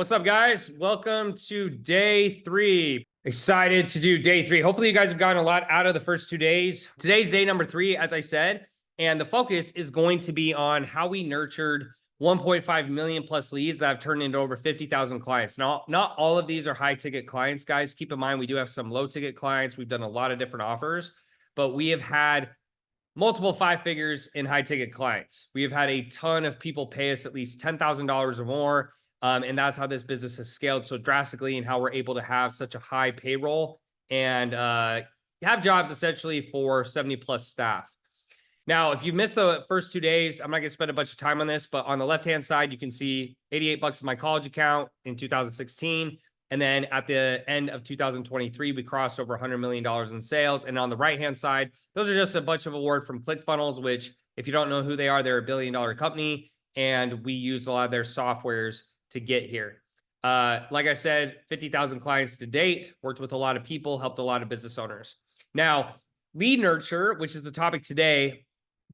what's up, guys? Welcome to day 3. Excited to do day 3. Hopefully you guys have gotten a lot out of the first 2 days. Today's day number 3, as I said, and the focus is going to be on how we nurtured 1.5 million plus leads that have turned into over 50,000 clients. Now, not all of these are high ticket clients, guys. Keep in mind, we do have some low ticket clients. We've done a lot of different offers, but we have had multiple 5 figures in high ticket clients. We have had a ton of people pay us at least $10,000 or more. And that's how this business has scaled so drastically, and how we're able to have such a high payroll and have jobs essentially for 70 plus staff. Now, if you missed the first 2 days, I'm not going to spend a bunch of time on this, but on the left-hand side, you can see 88 bucks in my college account in 2016. And then at the end of 2023, we crossed over $100 million in sales. And on the right-hand side, those are just a bunch of awards from ClickFunnels, which if you don't know who they are, they're a billion-dollar company. And we use a lot of their softwares to get here. Like I said, 50,000 clients to date, worked with a lot of people, helped a lot of business owners. Now, lead nurture, which is the topic today,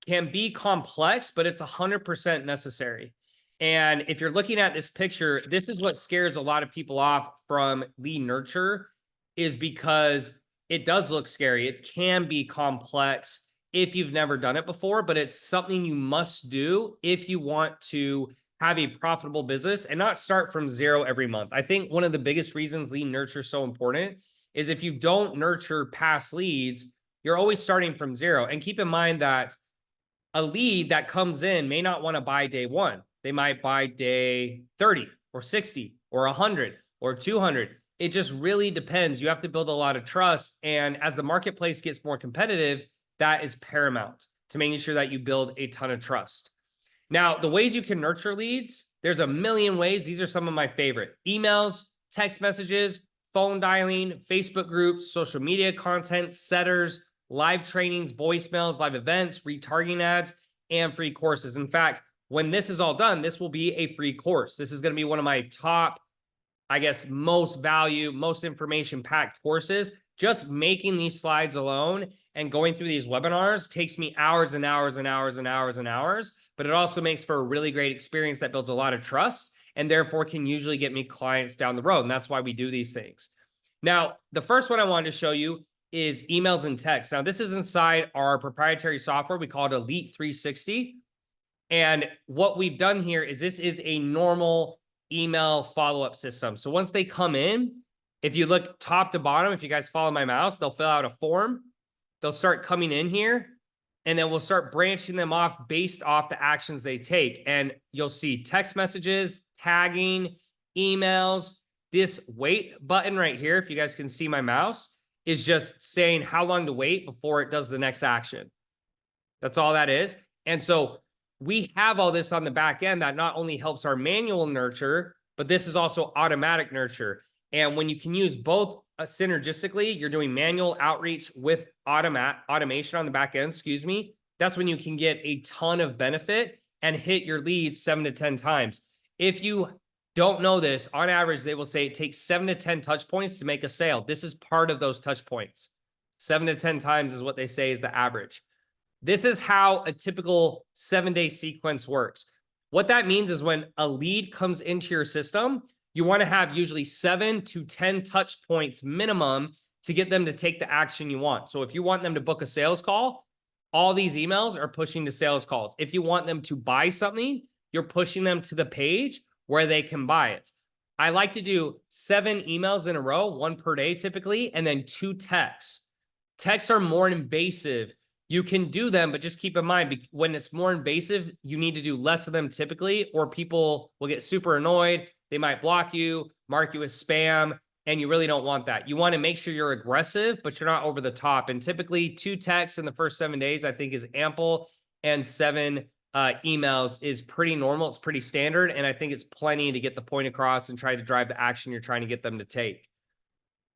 can be complex, but it's 100% necessary. And if you're looking at this picture, this is what scares a lot of people off from lead nurture, is because it does look scary. It can be complex if you've never done it before, but it's something you must do if you want to have a profitable business and not start from zero every month. I think one of the biggest reasons lead nurture is so important is if you don't nurture past leads, you're always starting from zero. And keep in mind that a lead that comes in may not want to buy day 1. They might buy day 30 or 60 or 100 or 200. It just really depends. You have to build a lot of trust. And as the marketplace gets more competitive, that is paramount to making sure that you build a ton of trust. Now, the ways you can nurture leads, there's a million ways. These are some of my favorite: emails, text messages, phone dialing, Facebook groups, social media content, setters, live trainings, voicemails, live events, retargeting ads, and free courses. In fact, when this is all done, this will be a free course. This is going to be one of my top, I guess, most value, most information-packed courses. Just making these slides alone and going through these webinars takes me hours and hours and hours and hours and hours, but it also makes for a really great experience that builds a lot of trust and therefore can usually get me clients down the road. And that's why we do these things. Now, the first one I wanted to show you is emails and text. Now, this is inside our proprietary software. We call it Elite 360. And what we've done here is this is a normal email follow-up system. So once they come in, if you look top to bottom, if you guys follow my mouse, they'll fill out a form. They'll start coming in here, and then we'll start branching them off based off the actions they take. And you'll see text messages, tagging, emails. This wait button right here, if you guys can see my mouse, is just saying how long to wait before it does the next action. That's all that is. And so we have all this on the back end that not only helps our manual nurture, but this is also automatic nurture. And when you can use both synergistically, you're doing manual outreach with automation on the back end, that's when you can get a ton of benefit and hit your leads 7 to 10 times. If you don't know this, on average, they will say it takes 7 to 10 touch points to make a sale. This is part of those touch points. 7 to 10 times is what they say is the average. This is how a typical 7-day sequence works. What that means is when a lead comes into your system, you want to have usually 7 to 10 touch points minimum to get them to take the action you want. So if you want them to book a sales call, all these emails are pushing to sales calls. If you want them to buy something, you're pushing them to the page where they can buy it. I like to do 7 emails in a row, 1 per day typically, and then 2 texts. Texts are more invasive. You can do them, but just keep in mind, when it's more invasive, you need to do less of them typically, or people will get super annoyed. They might block you, mark you as spam, and you really don't want that. You want to make sure you're aggressive, but you're not over the top. And typically 2 texts in the first 7 days, I think, is ample, and 7 emails is pretty normal. It's pretty standard, and I think it's plenty to get the point across and try to drive the action you're trying to get them to take.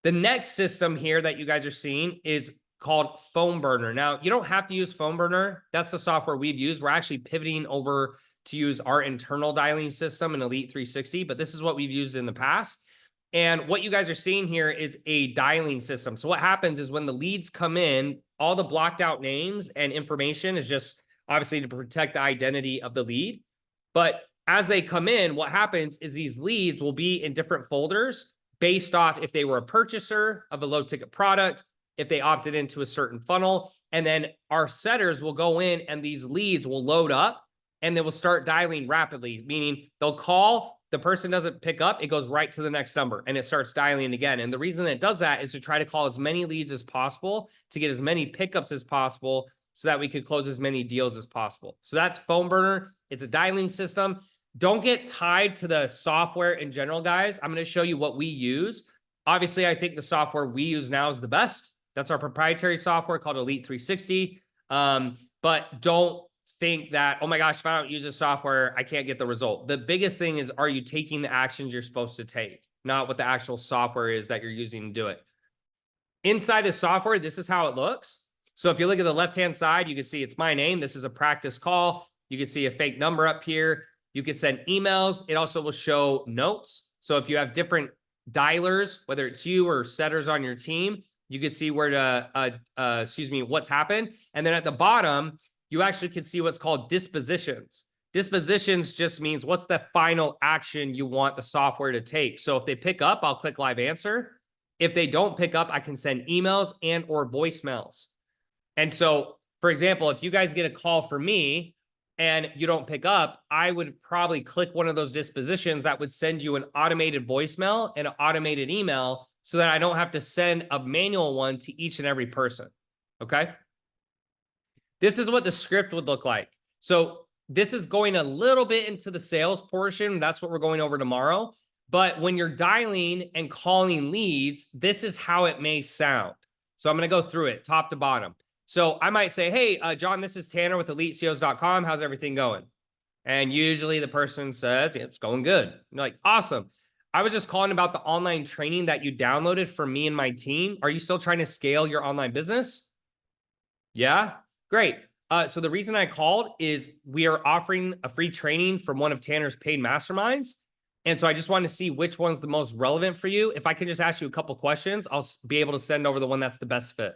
The next system here that you guys are seeing is called Phone Burner. Now, you don't have to use Phone Burner. That's the software we've used. We're actually pivoting over to use our internal dialing system in Elite 360, but this is what we've used in the past. And what you guys are seeing here is a dialing system. So what happens is when the leads come in, all the blocked out names and information is just obviously to protect the identity of the lead. But as they come in, what happens is these leads will be in different folders based off if they were a purchaser of a low ticket product, if they opted into a certain funnel, and then our setters will go in and these leads will load up and they will start dialing rapidly, meaning they'll call, the person doesn't pick up, it goes right to the next number and it starts dialing again. And the reason it does that is to try to call as many leads as possible, to get as many pickups as possible, so that we could close as many deals as possible. So that's Phone Burner. It's a dialing system. Don't get tied to the software in general, guys. I'm going to show you what we use. Obviously, I think the software we use now is the best. That's our proprietary software called Elite 360. But don't think that, oh my gosh, if I don't use this software, I can't get the result. The biggest thing is, are you taking the actions you're supposed to take? Not what the actual software is that you're using to do it. Inside the software, this is how it looks. So if you look at the left-hand side, you can see it's my name. This is a practice call. You can see a fake number up here. You can send emails. It also will show notes. So if you have different dialers, whether it's you or setters on your team, you can see where to, what's happened. And then at the bottom, you actually can see what's called dispositions. Dispositions just means what's the final action you want the software to take. So if they pick up, I'll click live answer. If they don't pick up, I can send emails and or voicemails. And so, for example, if you guys get a call from me and you don't pick up, I would probably click one of those dispositions that would send you an automated voicemail and an automated email so that I don't have to send a manual one to each and every person. Okay. This is what the script would look like. So this is going a little bit into the sales portion. That's what we're going over tomorrow. But when you're dialing and calling leads, this is how it may sound. So I'm going to go through it top to bottom. So I might say, hey, John, this is Tanner with EliteCEOs.com. How's everything going? And usually the person says, yeah, it's going good. You're like, awesome. I was just calling about the online training that you downloaded for me and my team. Are you still trying to scale your online business? Yeah, great. So the reason I called is we are offering a free training from one of Tanner's paid masterminds. And so I just wanted to see which one's the most relevant for you. If I can just ask you a couple questions, I'll be able to send over the one that's the best fit.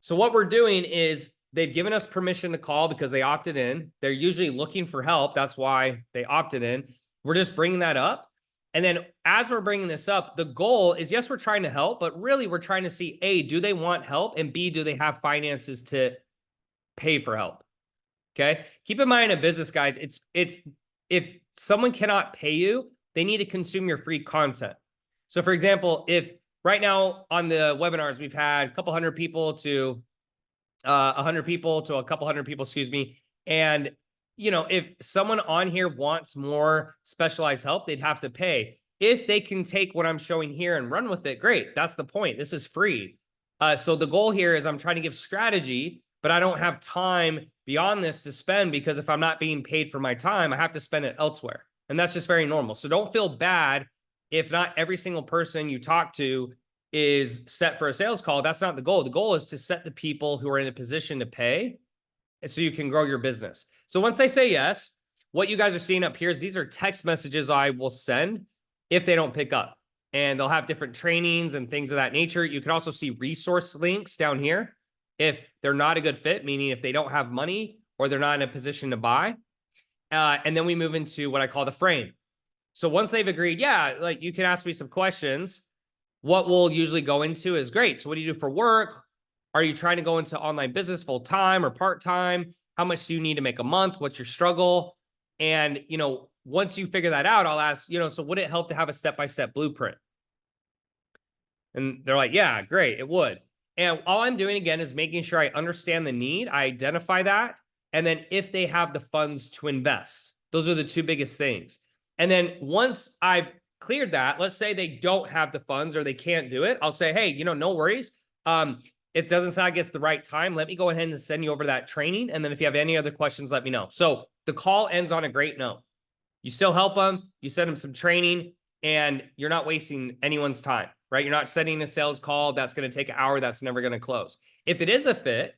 So what we're doing is they've given us permission to call because they opted in. They're usually looking for help. That's why they opted in. We're just bringing that up. And then as we're bringing this up, the goal is, yes, we're trying to help, but really we're trying to see, A, do they want help? And B, do they have finances to pay for help? Okay. Keep in mind in business, guys, it's if someone cannot pay you, they need to consume your free content. So for example, if right now on the webinars, we've had a couple hundred people to 100 people to a couple hundred people, excuse me. And, you know, if someone on here wants more specialized help, they'd have to pay. If they can take what I'm showing here and run with it, great. That's the point. This is free. So the goal here is I'm trying to give strategy, but I don't have time beyond this to spend, because if I'm not being paid for my time, I have to spend it elsewhere. And that's just very normal. So don't feel bad if not every single person you talk to is set for a sales call. That's not the goal. The goal is to set the people who are in a position to pay so you can grow your business. So once they say yes, what you guys are seeing up here is these are text messages I will send if they don't pick up. And they'll have different trainings and things of that nature. You can also see resource links down here if they're not a good fit, meaning if they don't have money or they're not in a position to buy. And then we move into what I call the frame. So once they've agreed, yeah, like you can ask me some questions, what we'll usually go into is, great. So what do you do for work? Are you trying to go into online business full-time or part-time? How much do you need to make a month? What's your struggle? And, you know, once you figure that out, I'll ask, you know, so would it help to have a step-by-step blueprint? And they're like, yeah, great, it would. And all I'm doing again is making sure I understand the need, I identify that, and then if they have the funds to invest. Those are the two biggest things. And then once I've cleared that, let's say they don't have the funds or they can't do it, I'll say, hey, you know, no worries. It doesn't sound like it's the right time. Let me go ahead and send you over that training. And then if you have any other questions, let me know. So the call ends on a great note. You still help them, you send them some training, and you're not wasting anyone's time, right? You're not sending a sales call that's going to take an hour that's never going to close. If it is a fit,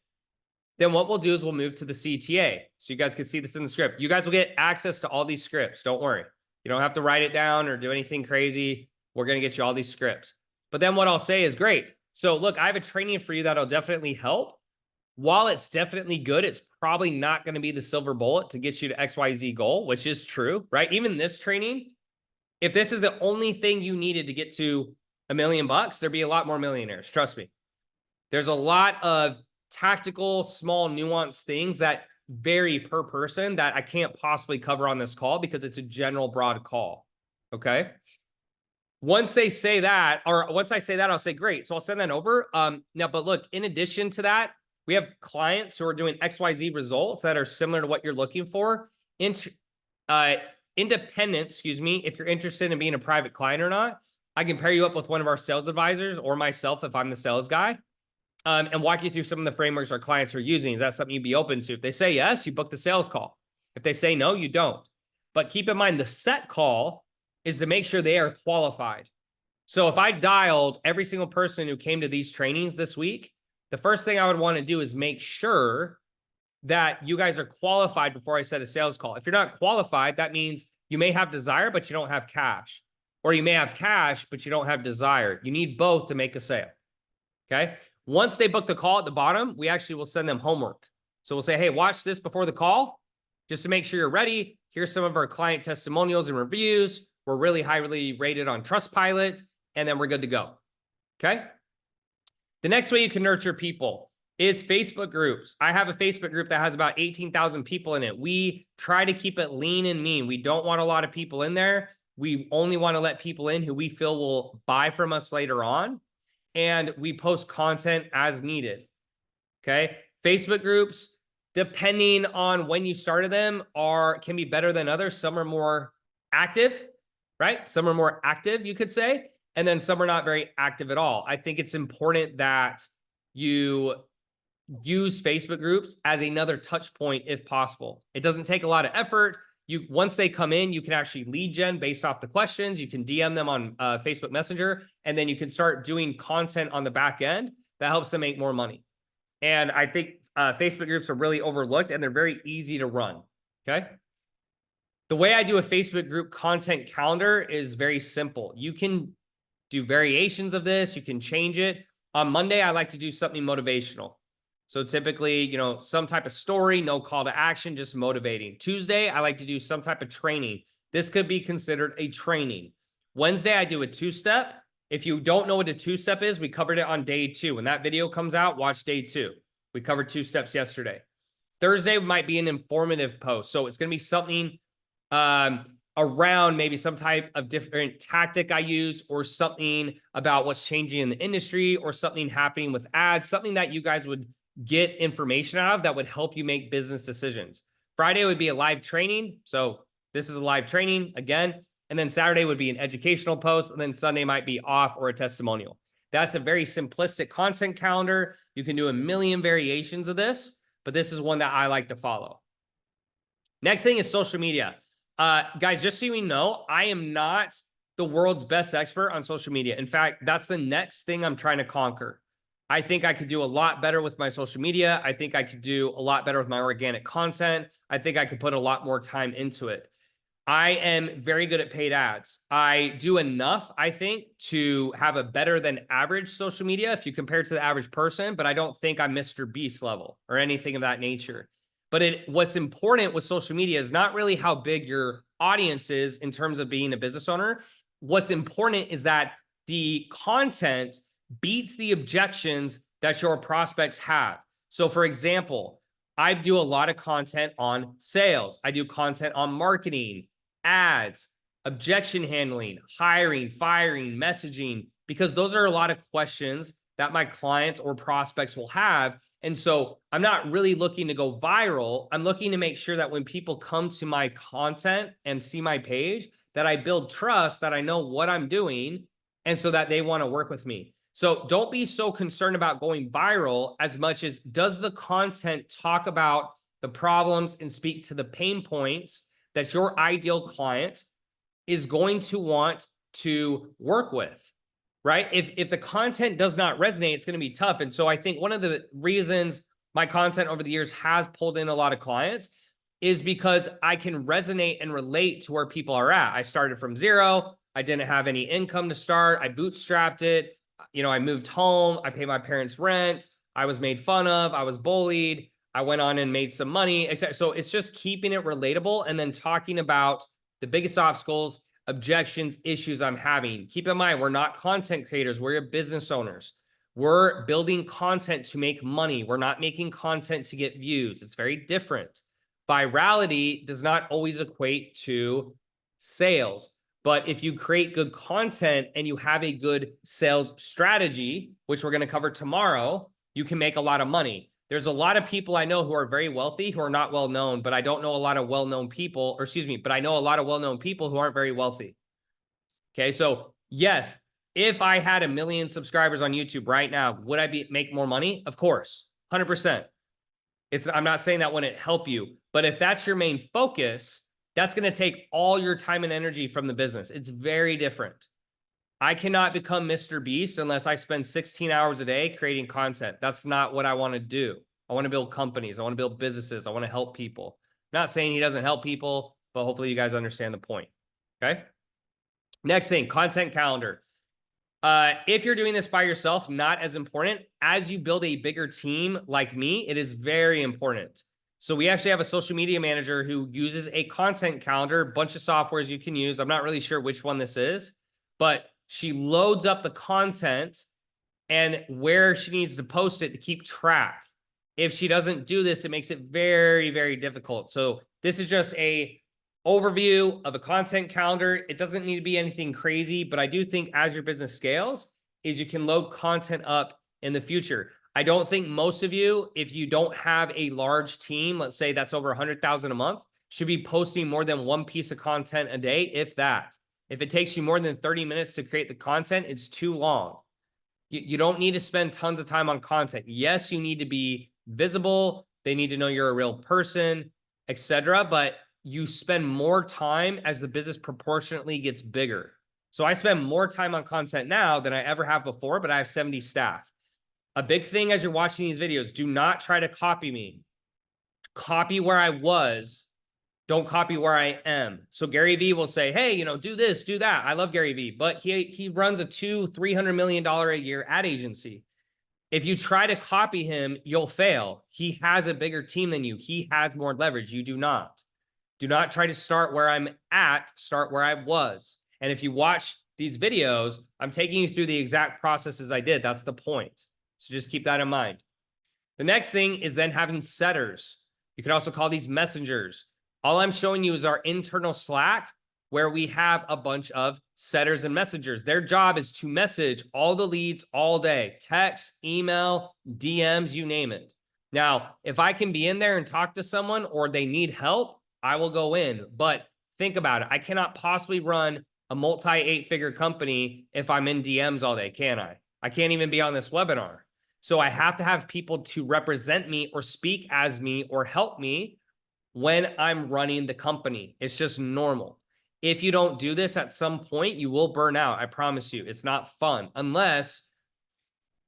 then what we'll do is we'll move to the CTA. So you guys can see this in the script. You guys will get access to all these scripts. Don't worry. You don't have to write it down or do anything crazy. We're going to get you all these scripts. But then what I'll say is, great. So look, I have a training for you that'll definitely help. while it's definitely good, it's probably not going to be the silver bullet to get you to XYZ goal, which is true, right? Even this training, if this is the only thing you needed to get to $1 million, there'd be a lot more millionaires. Trust me. There's a lot of tactical, small, nuanced things that vary per person that I can't possibly cover on this call because it's a general broad call. Okay. Once they say that, or once I say that, I'll say, great. So I'll send that over. Now, but look, in addition to that, we have clients who are doing XYZ results that are similar to what you're looking for. Independent, excuse me, if you're interested in being a private client or not, I can pair you up with one of our sales advisors or myself if I'm the sales guy, and walk you through some of the frameworks our clients are using. If that's something you'd be open to. If they say yes, you book the sales call. If they say no, you don't. But keep in mind, the set call is to make sure they are qualified. So if I dialed every single person who came to these trainings this week, the first thing I would want to do is make sure that you guys are qualified before I set a sales call. If you're not qualified, that means you may have desire, but you don't have cash. Or you may have cash, but you don't have desire. You need both to make a sale. Okay. Once they book the call at the bottom, we actually will send them homework. So we'll say, hey, watch this before the call, just to make sure you're ready. Here's some of our client testimonials and reviews. We're really highly rated on Trustpilot, and then we're good to go. Okay. The next way you can nurture people is Facebook groups. I have a Facebook group that has about 18,000 people in it. We try to keep it lean and mean. We don't want a lot of people in there. We only want to let people in who we feel will buy from us later on. And we post content as needed. Okay. Facebook groups, depending on when you started them, can be better than others. Some are more active, right? Some are more active, you could say. And then some are not very active at all. I think it's important that you use Facebook groups as another touch point if possible. It doesn't take a lot of effort. Once they come in, you can actually lead gen based off the questions. You can DM them on Facebook Messenger, and then you can start doing content on the back end that helps them make more money. And I think Facebook groups are really overlooked, and they're very easy to run. Okay. The way I do a Facebook group content calendar is very simple. You can do variations of this. You can change it. On Monday, I like to do something motivational. So typically, some type of story, no call to action, just motivating. Tuesday, I like to do some type of training. This could be considered a training. Wednesday, I do a two-step. If you don't know what a two-step is, we covered it on day 2. When that video comes out, watch day 2. We covered 2 steps yesterday. Thursday might be an informative post. So it's going to be something around maybe some type of different tactic I use, or something about what's changing in the industry, or something happening with ads, something that you guys would get information out of that would help you make business decisions. Friday would be a live training. So this is a live training again. And then Saturday would be an educational post. And then Sunday might be off or a testimonial. That's a very simplistic content calendar. You can do a million variations of this, but this is one that I like to follow. Next thing is social media. Guys, just so you know, I am not the world's best expert on social media. In fact, that's the next thing I'm trying to conquer. I think I could do a lot better with my social media. I think I could do a lot better with my organic content. I think I could put a lot more time into it. I am very good at paid ads. I do enough, I think, to have a better than average social media if you compare it to the average person, but I don't think I'm Mr. Beast level or anything of that nature. But what's important with social media is not really how big your audience is in terms of being a business owner. What's important is that the content beats the objections that your prospects have. So for example, I do a lot of content on sales. I do content on marketing, ads, objection handling, hiring, firing, messaging, because those are a lot of questions that my clients or prospects will have. And so I'm not really looking to go viral. I'm looking to make sure that when people come to my content and see my page, that I build trust, that I know what I'm doing, and so that they want to work with me. So don't be so concerned about going viral as much as, does the content talk about the problems and speak to the pain points that your ideal client is going to want to work with, right? If the content does not resonate, it's going to be tough. And so I think one of the reasons my content over the years has pulled in a lot of clients is because I can resonate and relate to where people are at. I started from zero. I didn't have any income to start. I bootstrapped it. I moved home. I pay my parents' rent. I was made fun of, I was bullied, I went on and made some money, etc. So it's just keeping it relatable and then talking about the biggest obstacles, objections, issues I'm having. Keep in mind, we're not content creators, we're business owners. We're building content to make money. We're not making content to get views. It's very different. Virality does not always equate to sales. But if you create good content and you have a good sales strategy, which we're going to cover tomorrow, you can make a lot of money. There's a lot of people I know who are very wealthy who are not well known, but I don't know a lot of well-known people, or excuse me, but I know a lot of well-known people who aren't very wealthy. Okay, so yes, if I had 1 million subscribers on YouTube right now, would I make more money? Of course, 100%. I'm not saying that wouldn't help you, but if that's your main focus, that's going to take all your time and energy from the business. It's very different. I cannot become Mr. Beast unless I spend 16 hours a day creating content. That's not what I want to do. I want to build companies. I want to build businesses. I want to help people. I'm not saying he doesn't help people, but hopefully you guys understand the point. Okay. Next thing, content calendar. If you're doing this by yourself, not as important. As you build a bigger team like me, it is very important. So we actually have a social media manager who uses a content calendar, bunch of softwares you can use. I'm not really sure which one this is, but she loads up the content and where she needs to post it to keep track. If she doesn't do this, it makes it very, very difficult. So this is just a overview of a content calendar. It doesn't need to be anything crazy, but I do think as your business scales, is you can load content up in the future. I don't think most of you, if you don't have a large team, let's say that's over 100,000 a month, should be posting more than one piece of content a day, if that. If it takes you more than 30 minutes to create the content, it's too long. You don't need to spend tons of time on content. Yes, you need to be visible. They need to know you're a real person, etc. But you spend more time as the business proportionately gets bigger. So I spend more time on content now than I ever have before, but I have 70 staff. A big thing as you're watching these videos, do not try to copy me. Copy where I was. Don't copy where I am. So Gary Vee will say, hey, do this, do that. I love Gary Vee, but he runs a $200-300 million a year ad agency. If you try to copy him, you'll fail. He has a bigger team than you. He has more leverage. You do not. Do not try to start where I'm at, start where I was. And if you watch these videos, I'm taking you through the exact processes I did. That's the point. So just keep that in mind. The next thing is then having setters. You can also call these messengers. All I'm showing you is our internal Slack where we have a bunch of setters and messengers. Their job is to message all the leads all day, text, email, DMs, you name it. Now, if I can be in there and talk to someone or they need help, I will go in. But think about it. I cannot possibly run a multi-8-figure company if I'm in DMs all day, can I? I can't even be on this webinar. So I have to have people to represent me or speak as me or help me when I'm running the company. It's just normal. If you don't do this at some point, you will burn out. I promise you, it's not fun unless,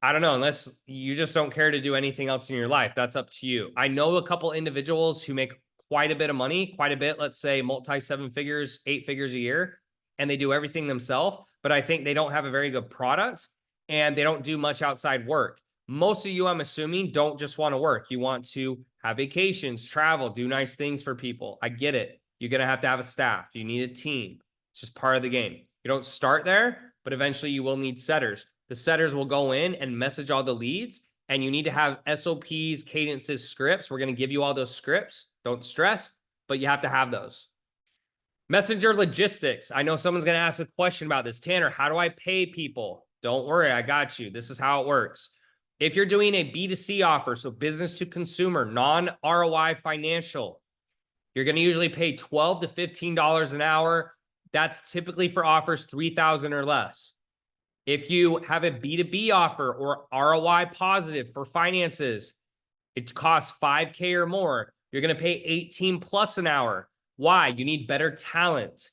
I don't know, unless you just don't care to do anything else in your life. That's up to you. I know a couple individuals who make quite a bit of money, quite a bit, let's say multi 7 figures, 8 figures a year, and they do everything themselves, but I think they don't have a very good product and they don't do much outside work. Most of you, I'm assuming, don't just want to work. You want to have vacations, travel, do nice things for people. I get it. You're going to have a staff. You need a team. It's just part of the game. You don't start there, but eventually you will need setters. The setters will go in and message all the leads, and you need to have SOPs, cadences, scripts. We're going to give you all those scripts. Don't stress, but you have to have those. Messenger logistics. I know someone's going to ask a question about this. Tanner, how do I pay people? Don't worry, I got you. This is how it works. If you're doing a B2C offer, so business to consumer, non-ROI financial, you're going to usually pay $12 to $15 an hour. That's typically for offers 3,000 or less. If you have a B2B offer or ROI positive for finances, it costs $5K or more. You're going to pay 18 plus an hour. Why? You need better talent.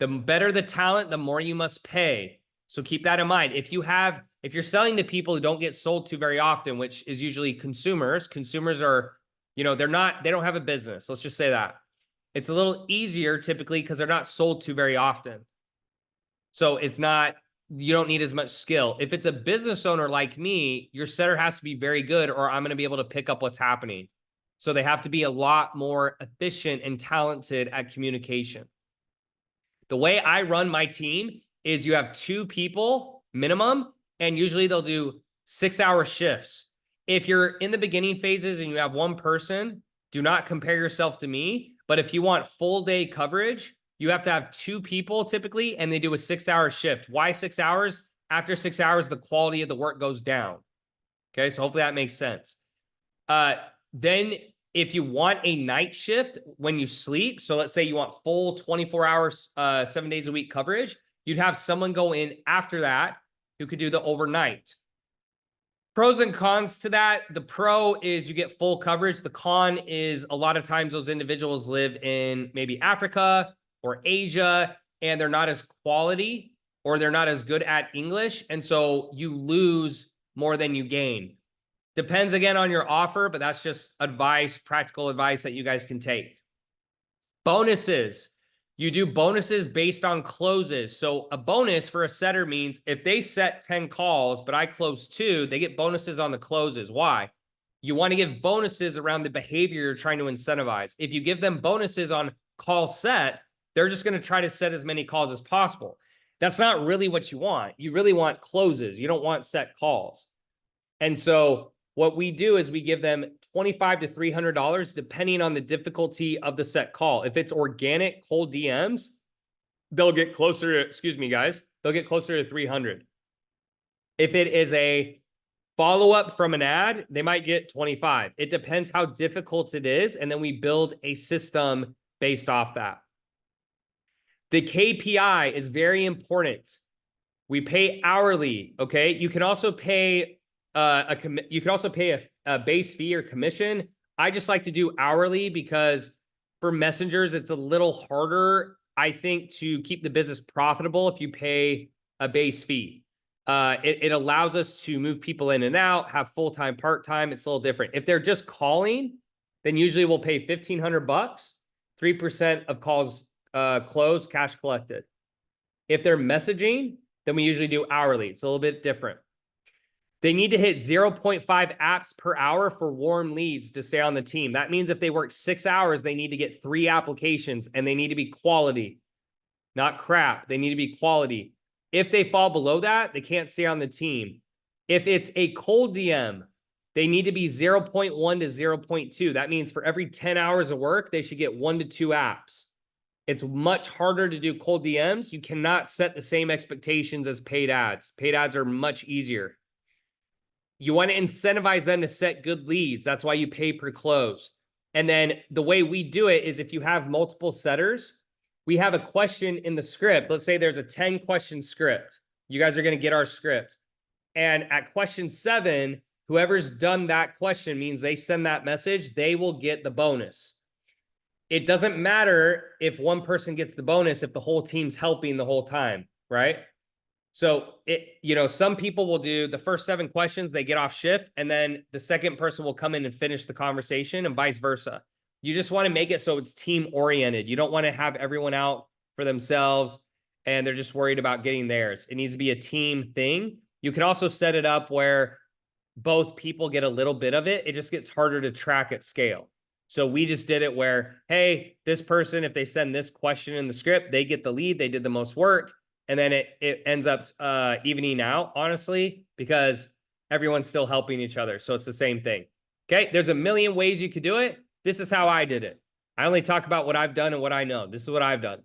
The better the talent, the more you must pay. So keep that in mind. If you're selling to people who don't get sold to very often, which is usually consumers are, they don't have a business. Let's just say that. It's a little easier typically because they're not sold to very often. So it's not you don't need as much skill. If it's a business owner like me, your setter has to be very good, or I'm going to be able to pick up what's happening. So they have to be a lot more efficient and talented at communication. The way I run my team is you have 2 people minimum, and usually they'll do 6-hour shifts. If you're in the beginning phases and you have 1 person, do not compare yourself to me. But if you want full day coverage, you have to have 2 people typically, and they do a 6-hour shift. Why 6 hours? After 6 hours, the quality of the work goes down. Okay, so hopefully that makes sense. Then if you want a night shift when you sleep, so let's say you want full 24 hours, 7 days a week coverage, you'd have someone go in after that who could do the overnight. Pros and cons to that. The pro is you get full coverage. The con is a lot of times those individuals live in maybe Africa or Asia, and they're not as quality, or they're not as good at English. And so you lose more than you gain. Depends again on your offer, but that's just advice, practical advice that you guys can take. Bonuses. You do bonuses based on closes. So a bonus for a setter means if they set 10 calls, but I close 2, they get bonuses on the closes. Why? You want to give bonuses around the behavior you're trying to incentivize. If you give them bonuses on call set, they're just going to try to set as many calls as possible. That's not really what you want. You really want closes. You don't want set calls. And so what we do is we give them $25 to $300 depending on the difficulty of the set call. If it's organic cold DMs, they'll get closer to, excuse me, guys, they'll get closer to 300. If it is a follow-up from an ad, they might get 25. It depends how difficult it is. And then we build a system based off that. The KPI is very important. We pay hourly, okay? You can also pay a base fee or commission. I just like to do hourly because for messengers, it's a little harder, I think, to keep the business profitable if you pay a base fee. It allows us to move people in and out, have full-time, part-time. It's a little different. If they're just calling, then usually we'll pay $1,500, 3% of calls closed, cash collected. If they're messaging, then we usually do hourly. It's a little bit different. They need to hit 0.5 apps per hour for warm leads to stay on the team. That means if they work 6 hours, they need to get 3 applications, and they need to be quality, not crap. They need to be quality. If they fall below that, they can't stay on the team. If it's a cold DM, they need to be 0.1 to 0.2. That means for every 10 hours of work, they should get 1 to 2 apps. It's much harder to do cold DMs. You cannot set the same expectations as paid ads. Paid ads are much easier. You want to incentivize them to set good leads. That's why you pay per close. And then the way we do it is if you have multiple setters, we have a question in the script. Let's say there's a 10-question script. You guys are going to get our script. And at question 7, whoever's done that question means they send that message, they will get the bonus. It doesn't matter if one person gets the bonus if the whole team's helping the whole time, right? So some people will do the first 7 questions, they get off shift, and then the second person will come in and finish the conversation, and vice versa. You just want to make it so it's team oriented. You don't want to have everyone out for themselves and they're just worried about getting theirs. It needs to be a team thing. You can also set it up where both people get a little bit of it. It just gets harder to track at scale. So we just did it where, hey, this person, if they send this question in the script, they get the lead, they did the most work. And then it ends up evening out, honestly, because everyone's still helping each other. So it's the same thing. Okay, there's a million ways you could do it. This is how I did it. I only talk about what I've done and what I know. This is what I've done.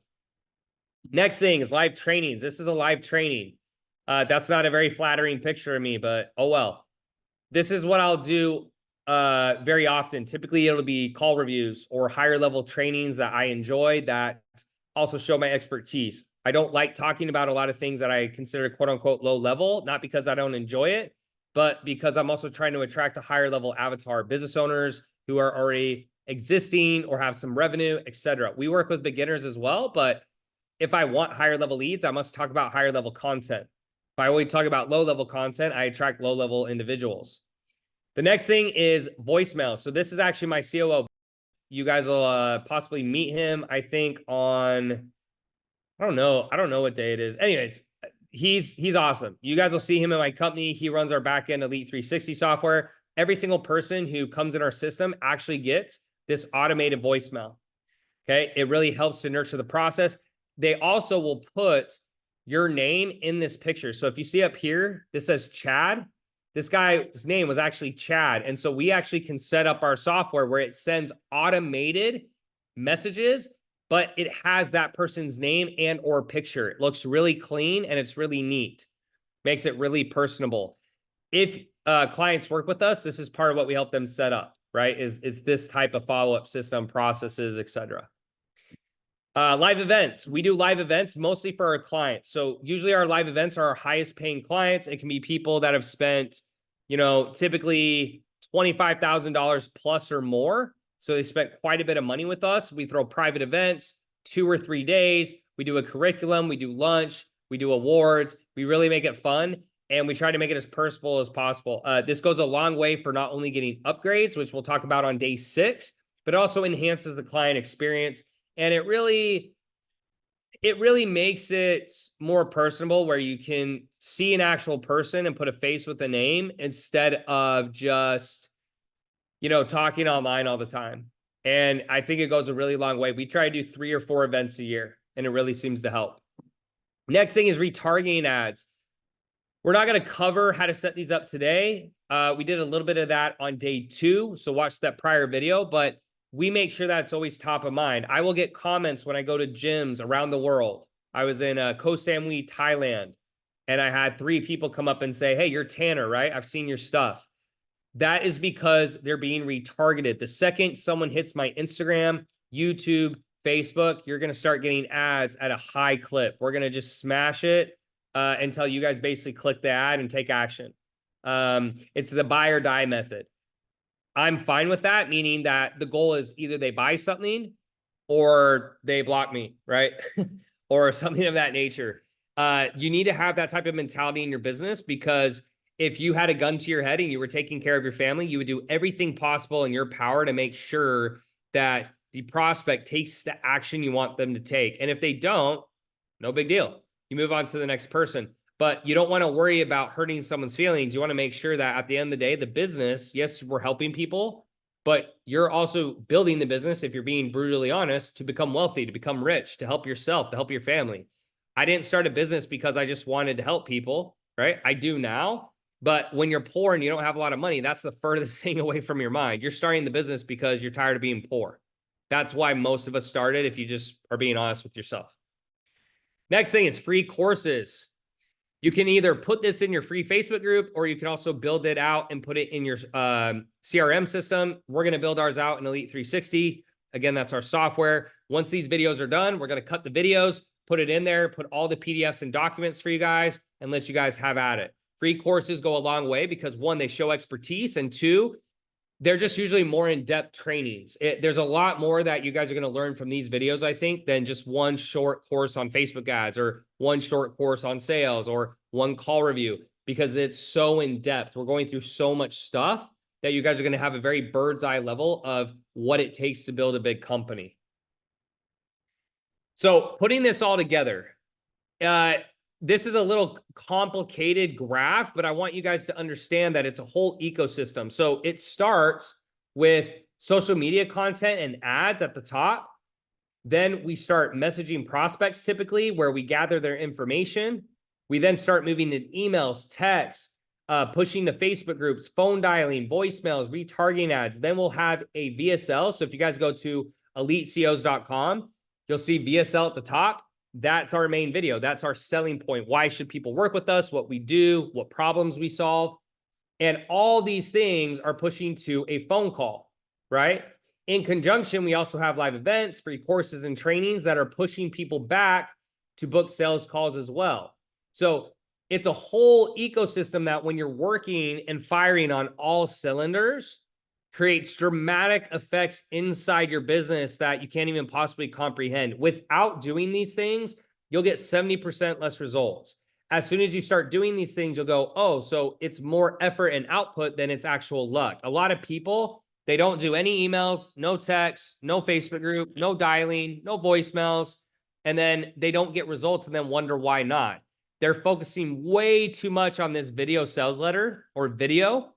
Next thing is live trainings. This is a live training. That's not a very flattering picture of me, but oh well. This is what I'll do very often. Typically, it'll be call reviews or higher level trainings that I enjoy that also show my expertise. I don't like talking about a lot of things that I consider quote unquote low level, not because I don't enjoy it, but because I'm also trying to attract a higher level avatar, business owners who are already existing or have some revenue, etc. We work with beginners as well, but if I want higher level leads, I must talk about higher level content. If I only talk about low level content, I attract low level individuals. The next thing is voicemail. So this is actually my COO. You guys will possibly meet him, I think, on, I don't know what day it is. Anyways, he's awesome. You guys will see him in my company. He runs our backend Elite 360 software. Every single person who comes in our system actually gets this automated voicemail. Okay. It really helps to nurture the process. They also will put your name in this picture. So if you see up here, this says Chad. This guy's name was actually Chad. And so we actually can set up our software where it sends automated messages, but it has that person's name and or picture. It looks really clean and it's really neat. Makes it really personable. If clients work with us, this is part of what we help them set up, right? Is this type of follow-up system, processes, etc. Live events. We do live events mostly for our clients. So usually our live events are our highest paying clients. It can be people that have spent, typically $25,000 plus or more. So they spent quite a bit of money with us. We throw private events, 2 or 3 days. We do a curriculum. We do lunch. We do awards. We really make it fun. And we try to make it as personable as possible. This goes a long way for not only getting upgrades, which we'll talk about on day 6, but also enhances the client experience. And it really makes it more personable where you can see an actual person and put a face with a name instead of just, talking online all the time. And I think it goes a really long way. We try to do 3 or 4 events a year, and it really seems to help. Next thing is retargeting ads. We're not going to cover how to set these up today. We did a little bit of that on day 2, so watch that prior video, but we make sure that's always top of mind. I will get comments when I go to gyms around the world. I was in Koh Samui, Thailand, and I had 3 people come up and say, hey, you're Tanner, right? I've seen your stuff. That is because they're being retargeted. The second someone hits my Instagram, YouTube, Facebook, you're going to start getting ads at a high clip. We're going to just smash it until you guys basically click the ad and take action. It's the buy or die method. I'm fine with that, meaning that the goal is either they buy something or they block me, right? Or something of that nature. You need to have that type of mentality in your business, because if you had a gun to your head and you were taking care of your family, you would do everything possible in your power to make sure that the prospect takes the action you want them to take. And if they don't, no big deal. You move on to the next person. But you don't want to worry about hurting someone's feelings. You want to make sure that at the end of the day, the business, yes, we're helping people, but you're also building the business, if you're being brutally honest, to become wealthy, to become rich, to help yourself, to help your family. I didn't start a business because I just wanted to help people, right? I do now. But when you're poor and you don't have a lot of money, that's the furthest thing away from your mind. You're starting the business because you're tired of being poor. That's why most of us started, if you just are being honest with yourself. Next thing is free courses. You can either put this in your free Facebook group, or you can also build it out and put it in your CRM system. We're going to build ours out in Elite 360. Again, that's our software. Once these videos are done, we're going to cut the videos, put it in there, put all the PDFs and documents for you guys, and let you guys have at it. Free courses go a long way because 1, they show expertise, and 2, they're just usually more in-depth trainings. There's a lot more that you guys are going to learn from these videos, I think, than just one short course on Facebook ads, or one short course on sales, or one call review, because it's so in-depth. We're going through so much stuff that you guys are going to have a very bird's eye level of what it takes to build a big company. So putting this all together, this is a little complicated graph, but I want you guys to understand that it's a whole ecosystem. So it starts with social media content and ads at the top. Then we start messaging prospects, typically, where we gather their information. We then start moving to emails, texts, pushing to Facebook groups, phone dialing, voicemails, retargeting ads. Then we'll have a VSL. So if you guys go to elitecos.com, you'll see VSL at the top. That's our main video. That's our selling point. Why should people work with us? What we do, what problems we solve. And all these things are pushing to a phone call, right? In conjunction, we also have live events, free courses and trainings that are pushing people back to book sales calls as well. So it's a whole ecosystem that, when you're working and firing on all cylinders, creates dramatic effects inside your business that you can't even possibly comprehend. Without doing these things, you'll get 70% less results. As soon as you start doing these things, you'll go, oh, so it's more effort and output than it's actual luck. A lot of people, they don't do any emails, no texts, no Facebook group, no dialing, no voicemails, and then they don't get results and then wonder why not. they're focusing way too much on this video sales letter or video,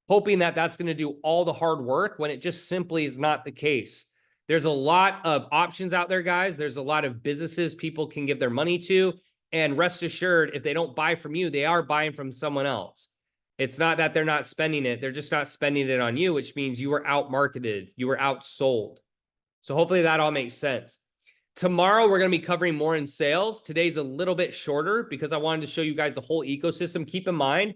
hoping that that's going to do all the hard work when it just simply is not the case. There's a lot of options out there, guys. There's a lot of businesses people can give their money to. And rest assured, if they don't buy from you, they are buying from someone else. It's not that they're not spending it. They're just not spending it on you, which means you were out-marketed. You were outsold. So hopefully that all makes sense. Tomorrow, we're going to be covering more in sales. Today's a little bit shorter because I wanted to show you guys the whole ecosystem. Keep in mind,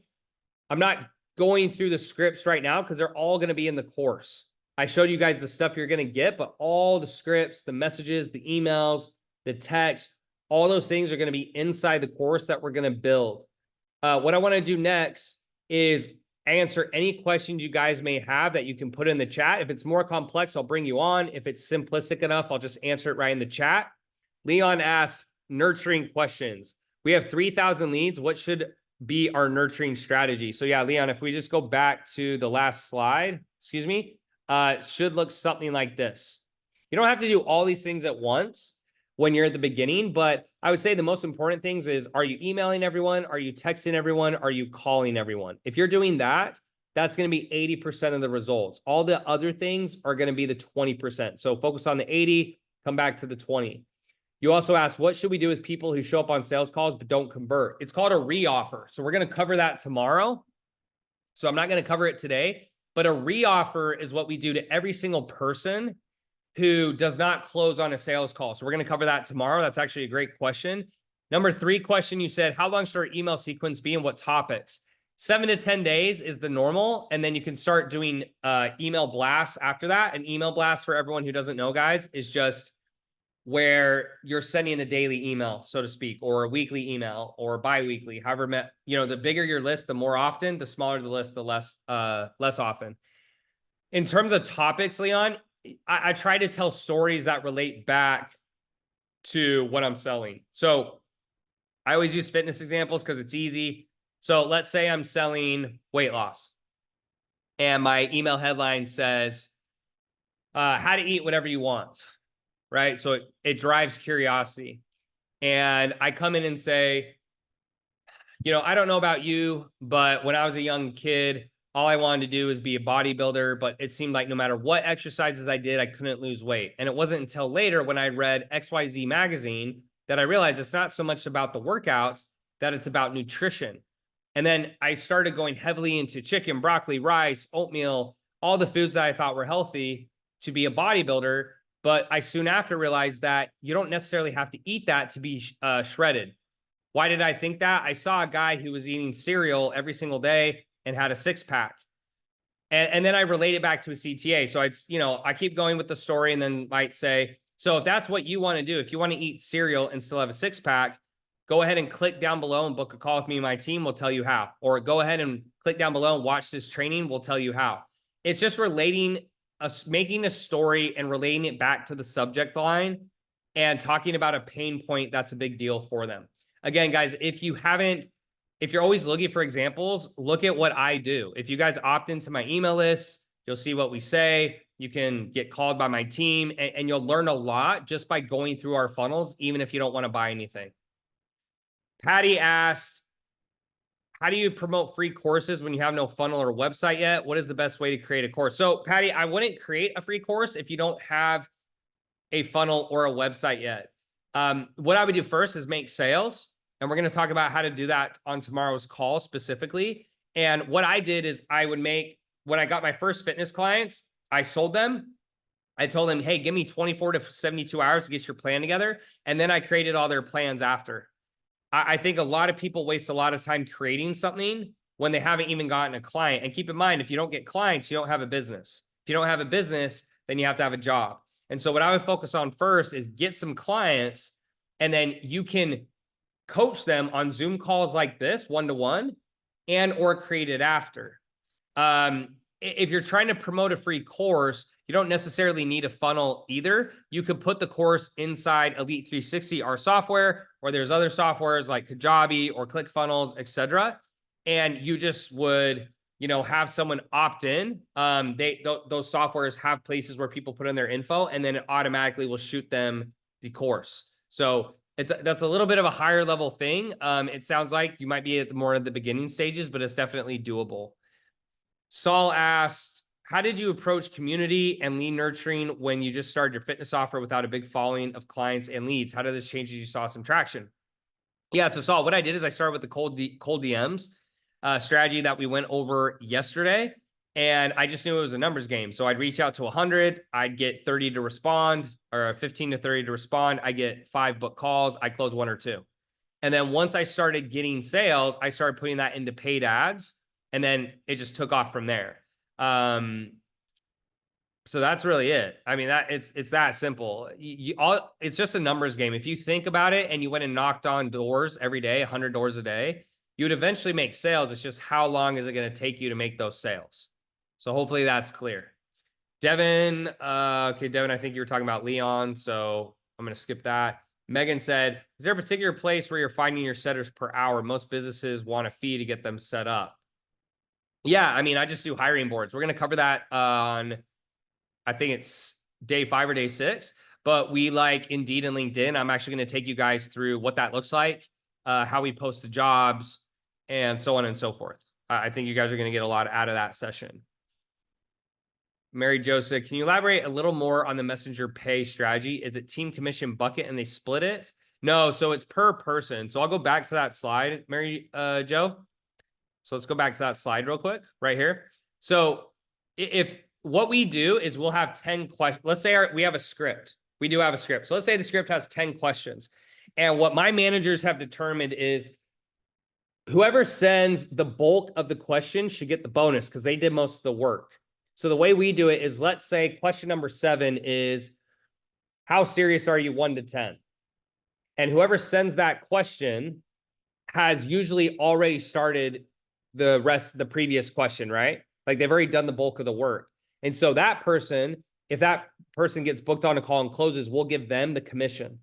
I'm not going through the scripts right now because they're all going to be in the course. I showed you guys the stuff you're going to get, but all the scripts, the messages, the emails, the text, all those things are going to be inside the course that we're going to build. What I want to do next is answer any questions you guys may have that you can put in the chat. If it's more complex, I'll bring you on. If it's simplistic enough, I'll just answer it right in the chat. Leon asked, nurturing questions. We have 3,000 leads. What should be our nurturing strategy? So yeah, Leon, if we just go back to the last slide, excuse me, it should look something like this. You don't have to do all these things at once when you're at the beginning, but I would say the most important things is, are you emailing everyone? Are you texting everyone? Are you calling everyone? If you're doing that, that's going to be 80% of the results. All the other things are going to be the 20%. So focus on the 80, come back to the 20. You also asked, what should we do with people who show up on sales calls but don't convert? It's called a reoffer. So we're going to cover that tomorrow. So I'm not going to cover it today, but a reoffer is what we do to every single person who does not close on a sales call. So we're going to cover that tomorrow. That's actually a great question. Number 3 question, you said, how long should our email sequence be and what topics? 7 to 10 days is the normal. And then you can start doing email blasts after that. An email blast, for everyone who doesn't know, guys, is just where you're sending a daily email, so to speak, or a weekly email or bi-weekly, however, the bigger your list, the more often, the smaller the list, the less often. In terms of topics, Leon, I try to tell stories that relate back to what I'm selling. So I always use fitness examples because it's easy. So let's say I'm selling weight loss and my email headline says, how to eat whatever you want, right? So it drives curiosity. And I come in and say, I don't know about you, but when I was a young kid, all I wanted to do is be a bodybuilder, but it seemed like no matter what exercises I did, I couldn't lose weight. And it wasn't until later when I read XYZ magazine that I realized it's not so much about the workouts, that it's about nutrition. And then I started going heavily into chicken, broccoli, rice, oatmeal, all the foods that I thought were healthy to be a bodybuilder. But I soon after realized that you don't necessarily have to eat that to be shredded. Why did I think that? I saw a guy who was eating cereal every single day and had a 6-pack. And then I relate it back to a CTA. So I keep going with the story and then might say, so if that's what you want to do, if you want to eat cereal and still have a 6-pack, go ahead and click down below and book a call with me and my team. We'll tell you how. Or go ahead and click down below and watch this training. We'll tell you how. It's just making a story and relating it back to the subject line and talking about a pain point that's a big deal for them. Again, guys, if you're always looking for examples, look at what I do. If you guys opt into my email list, you'll see what we say. You can get called by my team, and you'll learn a lot just by going through our funnels, even if you don't want to buy anything. Patty asked, how do you promote free courses when you have no funnel or website yet? What is the best way to create a course? So, Patty, I wouldn't create a free course if you don't have a funnel or a website yet. What I would do first is make sales. And we're going to talk about how to do that on tomorrow's call specifically. And what I did is when I got my first fitness clients, I sold them. I told them, hey, give me 24 to 72 hours to get your plan together. And then I created all their plans after. I think a lot of people waste a lot of time creating something when they haven't even gotten a client. And keep in mind, if you don't get clients, you don't have a business. If you don't have a business, then you have to have a job. And so what I would focus on first is get some clients, and then you can coach them on Zoom calls like this, one-to-one, and or create it after. If you're trying to promote a free course, you don't necessarily need a funnel either. You could put the course inside Elite 360, our software, or there's other softwares like Kajabi or ClickFunnels, etc. And you just would, have someone opt in. Those softwares have places where people put in their info, and then it automatically will shoot them the course. So That's a little bit of a higher level thing. It sounds like you might be at more of the beginning stages, but it's definitely doable. Saul asked, how did you approach community and lead nurturing when you just started your fitness offer without a big following of clients and leads? How did this change as you saw some traction? Yeah, so Saul, what I did is I started with the cold DMs strategy that we went over yesterday. And I just knew it was a numbers game. So I'd reach out to 100, I'd get 30 to respond, or 15 to 30 to respond. I get 5 book calls, I close 1 or 2. And then once I started getting sales, I started putting that into paid ads. And then it just took off from there. So that's really it. I mean, it's that simple. It's just a numbers game. If you think about it and you went and knocked on doors every day, 100 doors a day, you would eventually make sales. It's just how long is it going to take you to make those sales? So hopefully that's clear. Devin, okay, Devin, I think you were talking about Leon, so I'm going to skip that. Megan said, is there a particular place where you're finding your setters per hour? Most businesses want a fee to get them set up. Yeah, I mean, I just do hiring boards. We're going to cover that on, I think it's day 5 or day 6, but we like Indeed and LinkedIn. I'm actually going to take you guys through what that looks like, how we post the jobs, and so on and so forth. I think you guys are going to get a lot out of that session. Mary Joseph, can you elaborate a little more on the messenger pay strategy? Is it team commission bucket and they split it? No, so it's per person. So I'll go back to that slide, Mary Joe. So let's go back to that slide real quick right here. So if what we do is we'll have 10 questions. Let's say we have a script. We do have a script. So let's say the script has 10 questions. And what my managers have determined is whoever sends the bulk of the question should get the bonus because they did most of the work. So the way we do it is, let's say question number 7 is, how serious are you 1 to 10? And whoever sends that question has usually already started the previous question, right? Like they've already done the bulk of the work. And so that person, if that person gets booked on a call and closes, we'll give them the commission.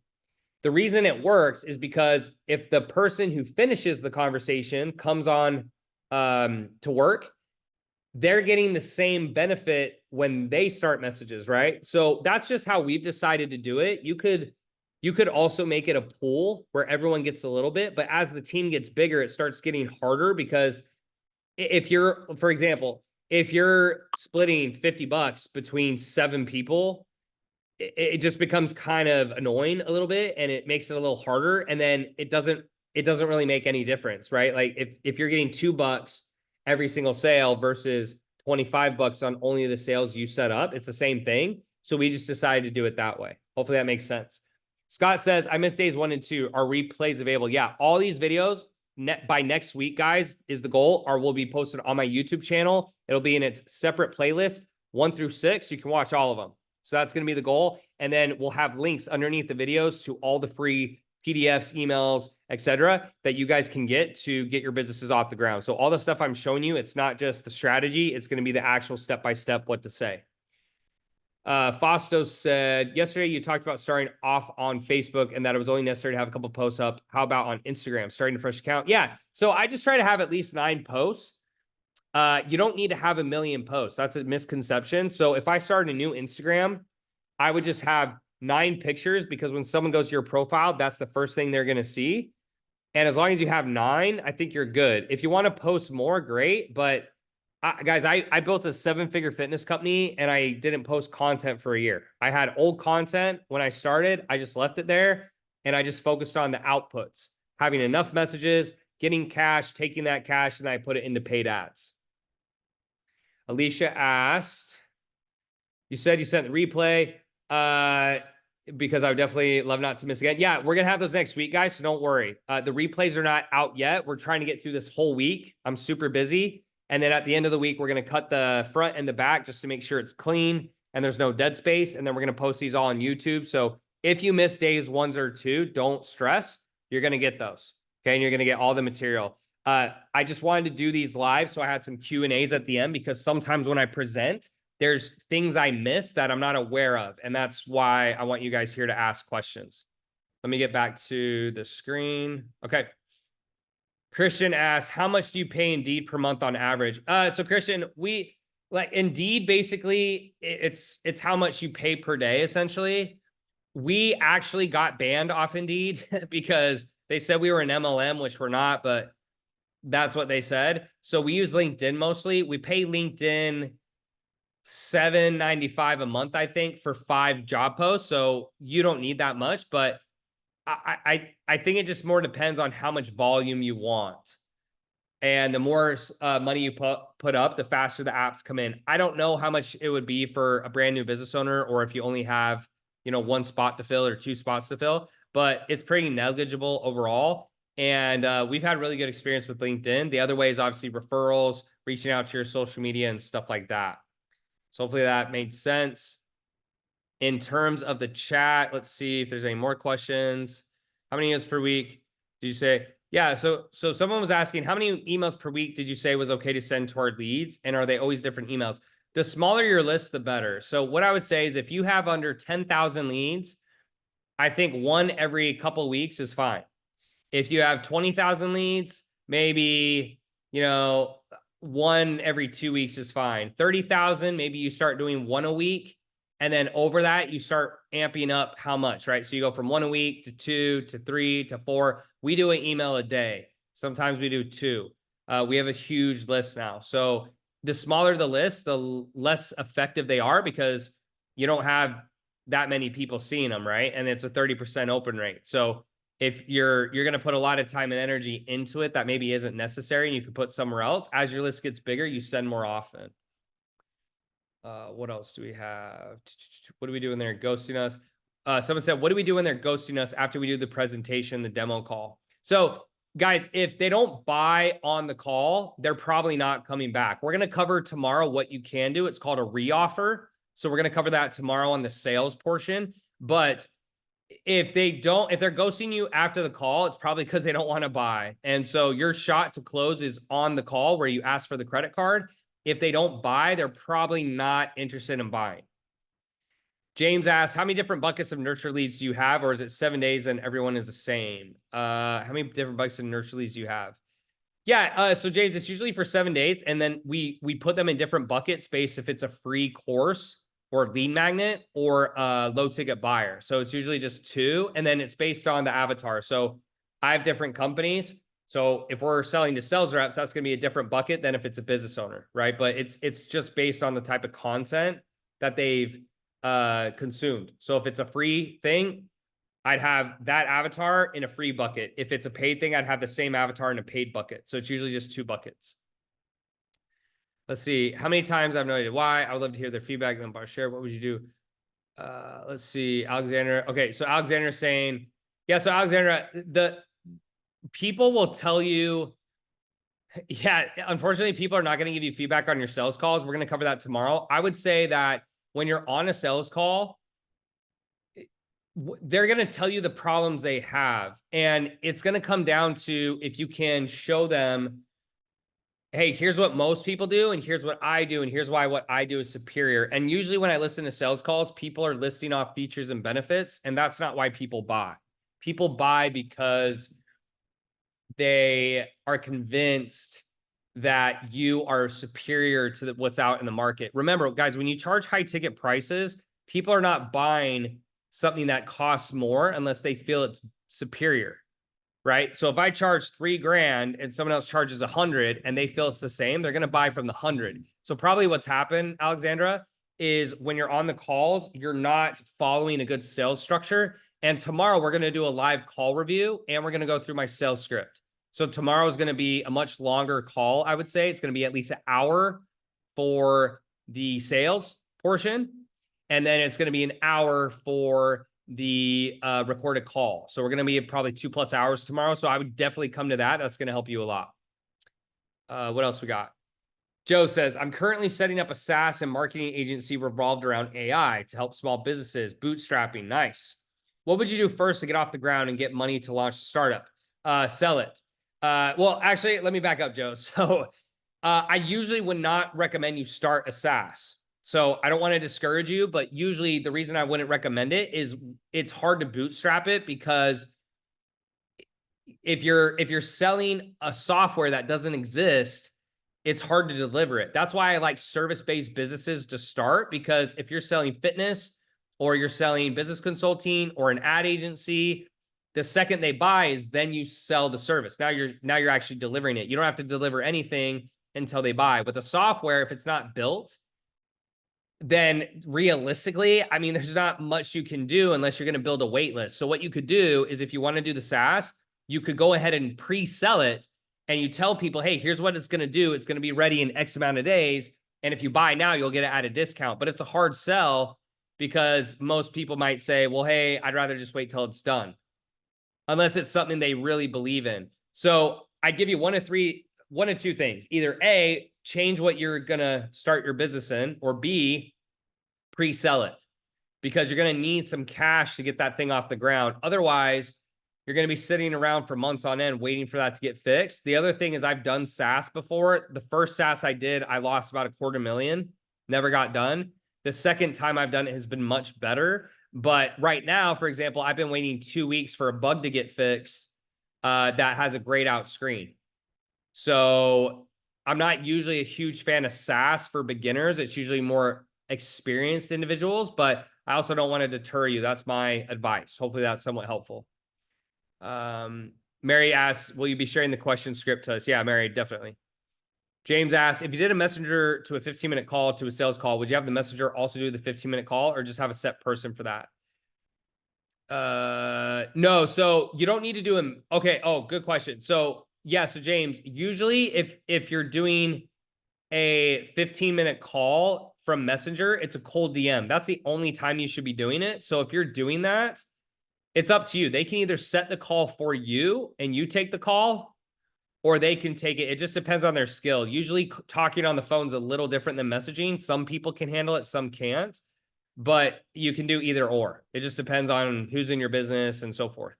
The reason it works is because if the person who finishes the conversation comes on to work, they're getting the same benefit when they start messages, right? So that's just how we've decided to do it. You could also make it a pool where everyone gets a little bit, but as the team gets bigger, it starts getting harder because if you're, for example, if you're splitting $50 between 7 people, it just becomes kind of annoying a little bit and it makes it a little harder. And then it doesn't really make any difference, right? Like if you're getting $2 every single sale versus $25 on only the sales you set up, it's the same thing. So we just decided to do it that way. Hopefully that makes sense. Scott says, I missed days 1 and 2. Are replays available? Yeah, all these videos by next week, guys, is the goal, or will be posted on my YouTube channel. It'll be in its separate playlist, 1 through 6. You can watch all of them. So that's going to be the goal. And then we'll have links underneath the videos to all the free PDFs, emails, etc., that you guys can get to get your businesses off the ground. So all the stuff I'm showing you, it's not just the strategy. It's going to be the actual step-by-step what to say. Fausto said, yesterday you talked about starting off on Facebook and that it was only necessary to have a couple posts up. How about on Instagram, starting a fresh account? Yeah. So I just try to have at least 9 posts. You don't need to have 1 million posts. That's a misconception. So if I started a new Instagram, I would just have 9 pictures because when someone goes to your profile, that's the first thing they're going to see. And as long as you have 9, I think you're good. If you want to post more, great. But guys, I built a 7-figure fitness company and I didn't post content for a year. I had old content when I started. I just left it there and I just focused on the outputs, having enough messages, getting cash, taking that cash, and I put it into paid ads. Alicia asked, you said you sent the replay because I would definitely love not to miss again. Yeah, we're going to have those next week, guys, so don't worry. The replays are not out yet. We're trying to get through this whole week. I'm super busy. And then at the end of the week, we're going to cut the front and the back just to make sure it's clean and there's no dead space. And then we're going to post these all on YouTube. So if you miss days 1 or 2, don't stress. You're going to get those. Okay. And you're going to get all the material. I just wanted to do these live. So I had some Q&As at the end because sometimes when I present, there's things I miss that I'm not aware of. And that's why I want you guys here to ask questions. Let me get back to the screen. Okay. Christian asks, how much do you pay Indeed per month on average? So Christian, we like Indeed, basically it's how much you pay per day, essentially. we actually got banned off Indeed because they said we were an MLM, which we're not, but that's what they said. So we use LinkedIn mostly. We pay LinkedIn $7.95 a month, I think, for 5 job posts. So you don't need that much, but I think it just more depends on how much volume you want. And the more money you put up, the faster the apps come in. I don't know how much it would be for a brand new business owner, or if you only have, 1 spot to fill or 2 spots to fill, but it's pretty negligible overall. And we've had really good experience with LinkedIn. The other way is obviously referrals, reaching out to your social media and stuff like that. So hopefully that made sense. In terms of the chat, let's see if there's any more questions. How many emails per week did you say? Yeah, so someone was asking, how many emails per week did you say was okay to send toward leads? And are they always different emails? The smaller your list, the better. So what I would say is if you have under 10,000 leads, I think 1 every couple weeks is fine. If you have 20,000 leads, maybe, 1 every 2 weeks is fine. 30,000, maybe you start doing 1 a week. And then over that, you start amping up how much, right? So you go from 1 a week to 2 to 3 to 4. We do an email a day. Sometimes we do 2. We have a huge list now. So the smaller the list, the less effective they are because you don't have that many people seeing them, right? And it's a 30% open rate. So if you're going to put a lot of time and energy into it, that maybe isn't necessary and you could put somewhere else. As your list gets bigger, you send more often. What else do we have? What do we do when they're ghosting us? Someone said, what do we do when they're ghosting us after we do the presentation, the demo call? So guys, if they don't buy on the call, they're probably not coming back. We're going to cover tomorrow what you can do. It's called a reoffer. So we're going to cover that tomorrow on the sales portion. But if they're ghosting you after the call, it's probably because they don't want to buy. And so your shot to close is on the call where you ask for the credit card. If they don't buy, they're probably not interested in buying. James asks, how many different buckets of nurture leads do you have? Or is it 7 days and everyone is the same? How many different buckets of nurture leads do you have? Yeah, so James, it's usually for 7 days. And then we put them in different buckets based if it's a free course or lead magnet or a low ticket buyer. So it's usually just 2. And then it's based on the avatar. So I have different companies. So if we're selling to sales reps, that's going to be a different bucket than if it's a business owner, right? But it's just based on the type of content that they've consumed. So if it's a free thing, I'd have that avatar in a free bucket. If it's a paid thing, I'd have the same avatar in a paid bucket. So it's usually just 2 buckets. Let's see. How many times I've no idea why. I would love to hear their feedback. Then bar share. What would you do? Let's see. Alexander. Okay. So Alexander's saying, yeah. So Alexander, the people will tell you, yeah, unfortunately, people are not going to give you feedback on your sales calls. We're going to cover that tomorrow. I would say that when you're on a sales call, they're going to tell you the problems they have. And it's going to come down to if you can show them, hey, here's what most people do, and here's what I do, and here's why what I do is superior. And usually when I listen to sales calls, people are listing off features and benefits, and that's not why people buy. People buy because they are convinced that you are superior to what's out in the market. Remember, guys, when you charge high ticket prices, people are not buying something that costs more unless they feel it's superior, right? So if I charge $3,000 and someone else charges 100 and they feel it's the same, they're going to buy from the 100. So probably what's happened, Alexandra, is when you're on the calls, you're not following a good sales structure. And tomorrow we're going to do a live call review and we're going to go through my sales script. So tomorrow is going to be a much longer call. I would say it's going to be at least an hour for the sales portion. And then it's going to be an hour for the recorded call. So we're going to be probably 2+ hours tomorrow. So I would definitely come to that. That's going to help you a lot. What else we got? Joe says, I'm currently setting up a SaaS and marketing agency revolved around AI to help small businesses, bootstrapping. Nice. What would you do first to get off the ground and get money to launch the startup? Sell it. Well, actually, let me back up, Joe. So I usually would not recommend you start a SaaS. So I don't want to discourage you, but usually the reason I wouldn't recommend it is it's hard to bootstrap it because if you're selling a software that doesn't exist, it's hard to deliver it. That's why I like service-based businesses to start, because if you're selling fitness or you're selling business consulting or an ad agency, the second they buy is then you sell the service. Now you're actually delivering it. You don't have to deliver anything until they buy. With the software, if it's not built, then realistically, I mean, there's not much you can do unless you're going to build a wait list. So what you could do is if you want to do the SaaS, you could go ahead and pre-sell it and you tell people, hey, here's what it's going to do. It's going to be ready in X amount of days. And if you buy now, you'll get it at a discount. But it's a hard sell because most people might say, well, hey, I'd rather just wait till it's done. Unless it's something they really believe in. So I give you one of two things. Either A, change what you're going to start your business in, or B, pre-sell it, because you're going to need some cash to get that thing off the ground. Otherwise, you're going to be sitting around for months on end waiting for that to get fixed. The other thing is I've done SaaS before. The first SaaS I did, I lost about $250,000, never got done. The second time I've done it has been much better. But right now, for example, I've been waiting 2 weeks for a bug to get fixed that has a grayed out screen. So I'm not usually a huge fan of SaaS for beginners. It's usually more experienced individuals, but I also don't want to deter you. That's my advice. Hopefully that's somewhat helpful. Mary asks, will you be sharing the question script to us? Yeah, Mary, definitely. James asks, if you did a messenger to a 15-minute call to a sales call, would you have the messenger also do the 15-minute call or just have a set person for that? No, so you don't need to do them. Okay. Oh, good question. So yeah, so James, usually if you're doing a 15-minute call from Messenger, it's a cold DM. That's the only time you should be doing it. So if you're doing that, it's up to you. They can either set the call for you and you take the call, or they can take it. It just depends on their skill. Usually talking on the phone is a little different than messaging. Some people can handle it, some can't, but you can do either or. It just depends on who's in your business and so forth.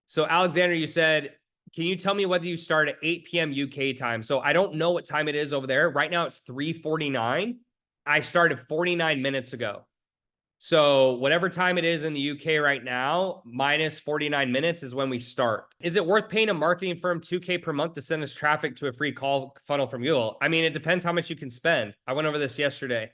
So Alexander, you said, can you tell me whether you start at 8 p.m. UK time? So I don't know what time it is over there. Right now it's 3:49. I started 49 minutes ago. So whatever time it is in the UK right now, minus 49 minutes is when we start. Is it worth paying a marketing firm $2,000 per month to send us traffic to a free call funnel from Google? I mean, it depends how much you can spend. I went over this yesterday.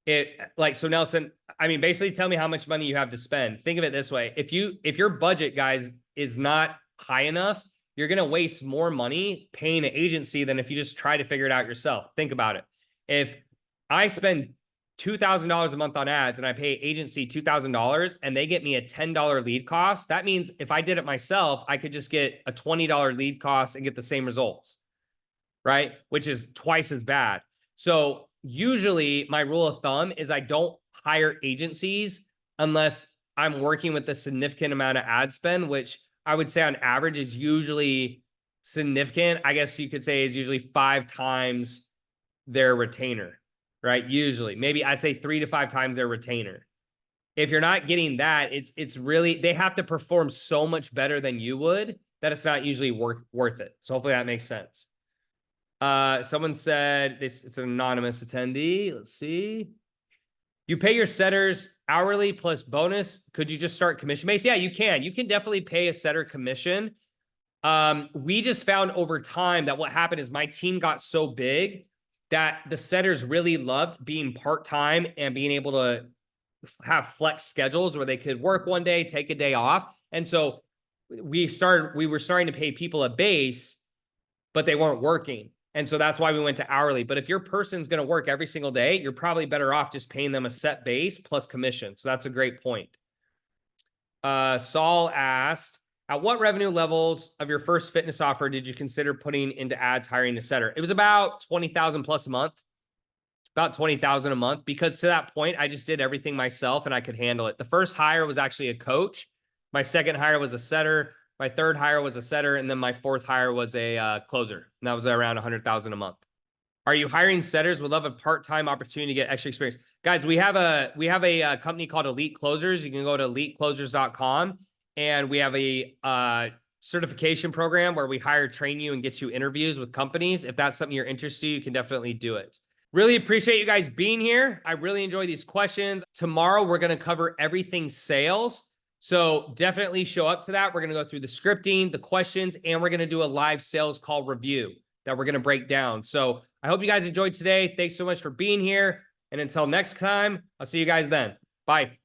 So Nelson, I mean, basically tell me how much money you have to spend. Think of it this way. If your budget, guys, is not high enough, you're going to waste more money paying an agency than if you just try to figure it out yourself. Think about it. If I spend $2,000 a month on ads and I pay agency $2,000 and they get me a $10 lead cost, that means if I did it myself, I could just get a $20 lead cost and get the same results, right? Which is twice as bad. So usually my rule of thumb is I don't hire agencies unless I'm working with a significant amount of ad spend, which I would say on average is usually significant. I guess you could say is usually 5 times their retainer, right? Usually, maybe I'd say 3 to 5 times their retainer. If you're not getting that, it's really, they have to perform so much better than you would that it's not usually worth it. So hopefully that makes sense. Someone said this, it's an anonymous attendee. Let's see. You pay your setters hourly plus bonus. Could you just start commission-based? Yeah, you can. You can definitely pay a setter commission. We just found over time that what happened is my team got so big that the setters really loved being part-time and being able to have flex schedules where they could work one day, take a day off. And so we were starting to pay people a base, but they weren't working. And so that's why we went to hourly. But if your person's going to work every single day, you're probably better off just paying them a set base plus commission. So that's a great point. Saul asked, at what revenue levels of your first fitness offer did you consider putting into ads hiring a setter? It was about 20,000 plus a month, about 20,000 a month, because to that point, I just did everything myself and I could handle it. The first hire was actually a coach. My second hire was a setter. My third hire was a setter. And then my fourth hire was a closer. And that was around 100,000 a month. Are you hiring setters? Would love a part-time opportunity to get extra experience. Guys, we have a company called Elite Closers. You can go to eliteclosers.com. And we have a certification program where we hire, train you, and get you interviews with companies. If that's something you're interested in, you can definitely do it. Really appreciate you guys being here. I really enjoy these questions. Tomorrow, we're going to cover everything sales. So definitely show up to that. We're going to go through the scripting, the questions, and we're going to do a live sales call review that we're going to break down. So I hope you guys enjoyed today. Thanks so much for being here. And until next time, I'll see you guys then. Bye.